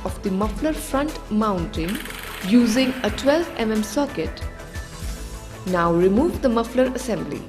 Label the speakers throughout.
Speaker 1: of the muffler front mounting using a 12 mm socket. Now remove the muffler assembly.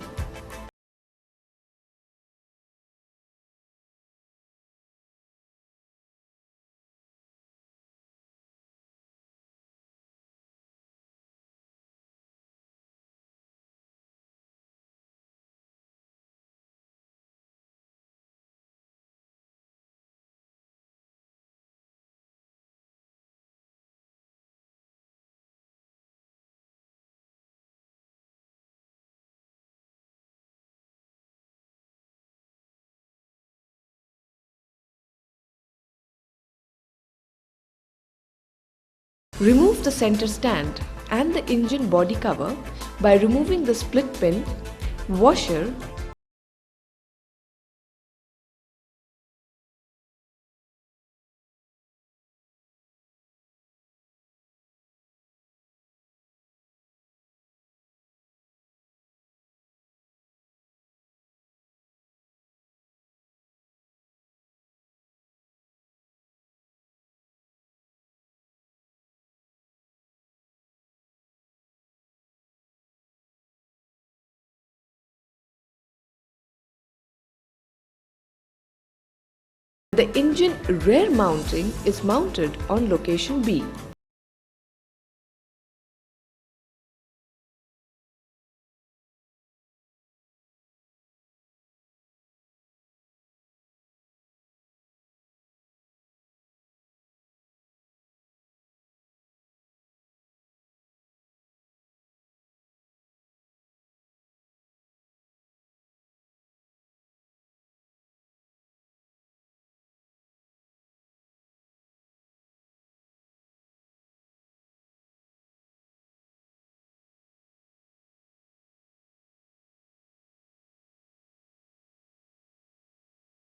Speaker 1: Remove the center stand and the engine body cover by removing the split pin, washer, the engine rear mounting is mounted on location B.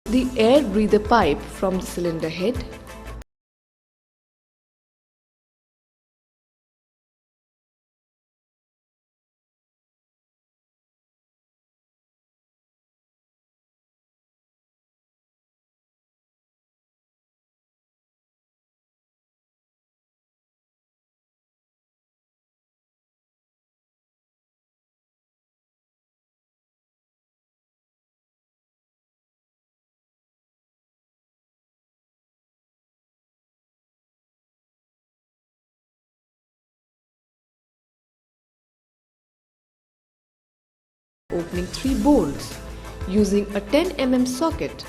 Speaker 1: The air breather pipe from the cylinder head, opening 3 bolts using a 10 mm socket.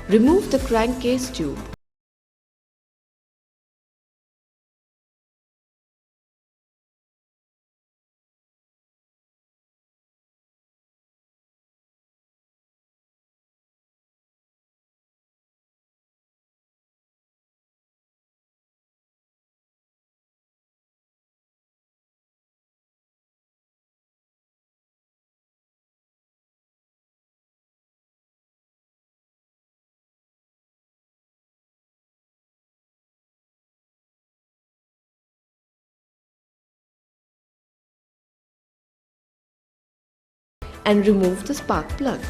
Speaker 1: Remove the crankcase tube. And remove the spark plug.